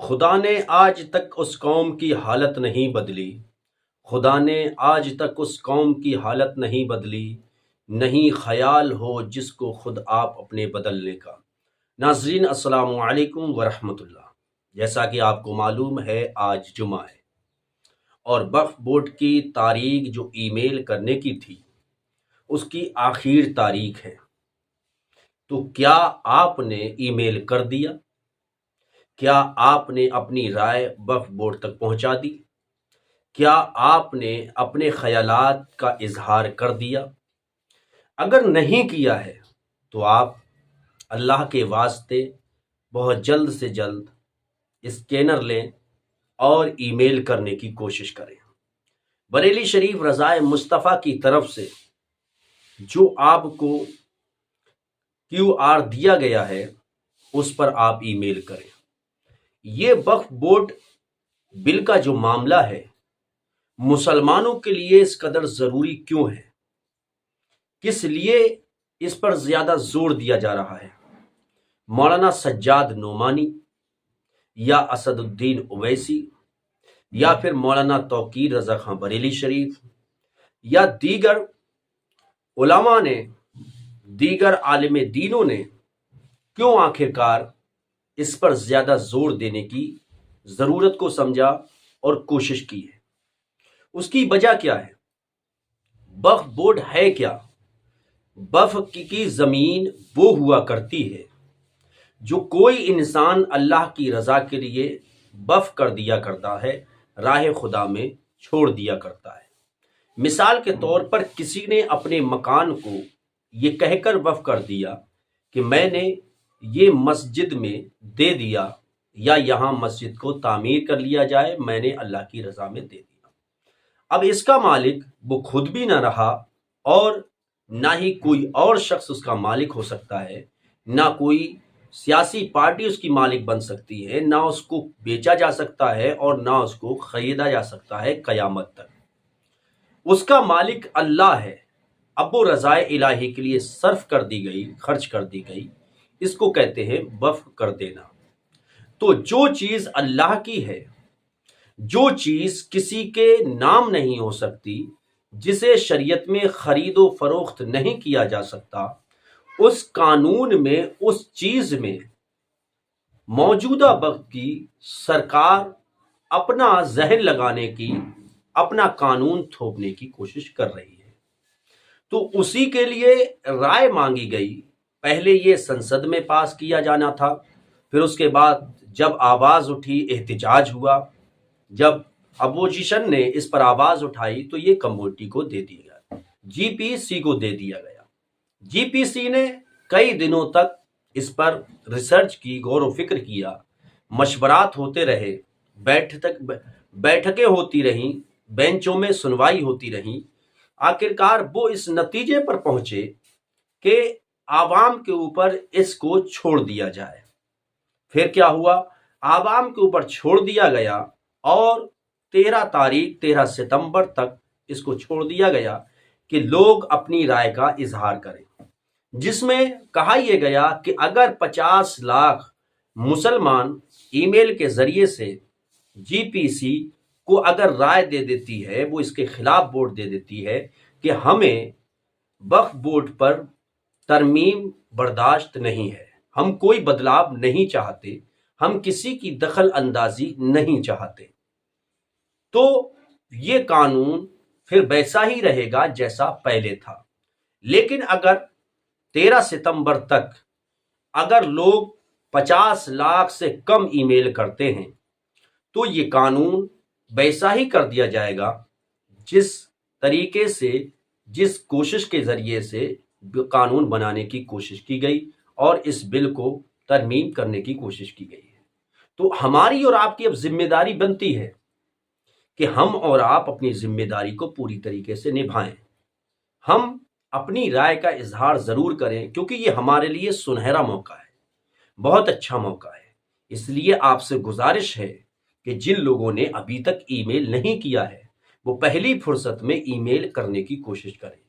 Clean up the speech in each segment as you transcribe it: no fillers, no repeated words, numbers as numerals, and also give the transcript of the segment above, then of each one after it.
خدا نے آج تک اس قوم کی حالت نہیں بدلی، خدا نے آج تک اس قوم کی حالت نہیں بدلی، نہیں خیال ہو جس کو خود آپ اپنے بدلنے کا۔ ناظرین السلام علیکم ورحمۃ اللہ۔ جیسا کہ آپ کو معلوم ہے آج جمعہ ہے اور وقف بورڈ کی تاریخ جو ای میل کرنے کی تھی اس کی آخر تاریخ ہے، تو کیا آپ نے ای میل کر دیا؟ کیا آپ نے اپنی رائے وقف بورڈ تک پہنچا دی؟ کیا آپ نے اپنے خیالات کا اظہار کر دیا؟ اگر نہیں کیا ہے تو آپ اللہ کے واسطے بہت جلد سے جلد اسکینر لیں اور ای میل کرنے کی کوشش کریں۔ بریلی شریف رضائے مصطفیٰ کی طرف سے جو آپ کو QR دیا گیا ہے اس پر آپ ای میل کریں۔ یہ وقف بورڈ بل کا جو معاملہ ہے مسلمانوں کے لیے اس قدر ضروری کیوں ہے؟ کس لیے اس پر زیادہ زور دیا جا رہا ہے؟ مولانا سجاد نعمانی یا اسد الدین اویسی یا پھر مولانا توقیر رضا خان بریلی شریف یا دیگر علماء نے، دیگر عالم دینوں نے کیوں آخرکار اس پر زیادہ زور دینے کی ضرورت کو سمجھا اور کوشش کی ہے؟ اس کی وجہ کیا ہے؟ وقف بورڈ ہے کیا؟ وقف کی زمین وہ ہوا کرتی ہے جو کوئی انسان اللہ کی رضا کے لیے وقف کر دیا کرتا ہے، راہ خدا میں چھوڑ دیا کرتا ہے۔ مثال کے طور پر کسی نے اپنے مکان کو یہ کہہ کر وقف کر دیا کہ میں نے یہ مسجد میں دے دیا یا یہاں مسجد کو تعمیر کر لیا جائے، میں نے اللہ کی رضا میں دے دیا۔ اب اس کا مالک وہ خود بھی نہ رہا اور نہ ہی کوئی اور شخص اس کا مالک ہو سکتا ہے، نہ کوئی سیاسی پارٹی اس کی مالک بن سکتی ہے، نہ اس کو بیچا جا سکتا ہے اور نہ اس کو خریدا جا سکتا ہے قیامت تک۔ اس کا مالک اللہ ہے۔ اب وہ رضائے الہی کے لیے صرف کر دی گئی، خرچ کر دی گئی، اس کو کہتے ہیں وقف کر دینا۔ تو جو چیز اللہ کی ہے، جو چیز کسی کے نام نہیں ہو سکتی، جسے شریعت میں خرید و فروخت نہیں کیا جا سکتا، اس قانون میں، اس چیز میں موجودہ وقت کی سرکار اپنا ذہن لگانے کی، اپنا قانون تھوپنے کی کوشش کر رہی ہے۔ تو اسی کے لیے رائے مانگی گئی۔ پہلے یہ سنسد میں پاس کیا جانا تھا، پھر اس کے بعد جب آواز اٹھی، احتجاج ہوا، جب اپوزیشن نے اس پر آواز اٹھائی تو یہ کمیٹی کو دے دیا گیا، GPC کو دے دیا گیا۔ GPC نے کئی دنوں تک اس پر ریسرچ کی، غور و فکر کیا، مشورات ہوتے رہے، بیٹھکیں ہوتی رہیں، بینچوں میں سنوائی ہوتی رہیں۔ آخرکار وہ اس نتیجے پر پہنچے کہ عوام کے اوپر اس کو چھوڑ دیا جائے۔ پھر کیا ہوا؟ عوام کے اوپر چھوڑ دیا گیا اور 13 ستمبر تک اس کو چھوڑ دیا گیا کہ لوگ اپنی رائے کا اظہار کریں، جس میں کہا یہ گیا کہ اگر 50 لاکھ مسلمان ای میل کے ذریعے سے GPC کو اگر رائے دے دیتی ہے، وہ اس کے خلاف ووٹ دے دیتی ہے کہ ہمیں وقف بورڈ پر ترمیم برداشت نہیں ہے، ہم کوئی بدلاؤ نہیں چاہتے، ہم کسی کی دخل اندازی نہیں چاہتے، تو یہ قانون پھر ویسا ہی رہے گا جیسا پہلے تھا۔ لیکن اگر 13 ستمبر تک اگر لوگ 50 لاکھ سے کم ای میل کرتے ہیں تو یہ قانون ویسا ہی کر دیا جائے گا جس طریقے سے، جس کوشش کے ذریعے سے قانون بنانے کی کوشش کی گئی اور اس بل کو ترمیم کرنے کی کوشش کی گئی ہے۔ تو ہماری اور آپ کی اب ذمہ داری بنتی ہے کہ ہم اور آپ اپنی ذمہ داری کو پوری طریقے سے نبھائیں، ہم اپنی رائے کا اظہار ضرور کریں، کیونکہ یہ ہمارے لیے سنہرا موقع ہے، بہت اچھا موقع ہے۔ اس لیے آپ سے گزارش ہے کہ جن لوگوں نے ابھی تک ای میل نہیں کیا ہے وہ پہلی فرصت میں ای میل کرنے کی کوشش کریں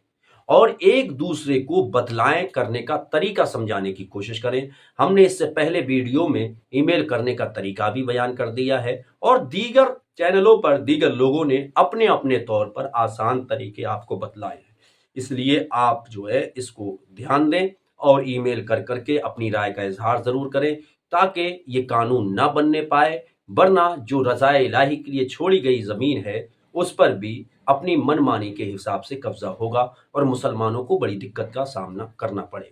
اور ایک دوسرے کو بتلائیں کرنے کا طریقہ سمجھانے کی کوشش کریں۔ ہم نے اس سے پہلے ویڈیو میں ای میل کرنے کا طریقہ بھی بیان کر دیا ہے، اور دیگر چینلوں پر دیگر لوگوں نے اپنے اپنے طور پر آسان طریقے آپ کو بتلائے ہیں۔ اس لیے آپ جو ہے اس کو دھیان دیں اور ای میل کر کر کے اپنی رائے کا اظہار ضرور کریں، تاکہ یہ قانون نہ بننے پائے، ورنہ جو رضائے الہی کے لیے چھوڑی گئی زمین ہے اس پر بھی اپنی من مانی کے حساب سے قبضہ ہوگا اور مسلمانوں کو بڑی دقت کا سامنا کرنا پڑے گا۔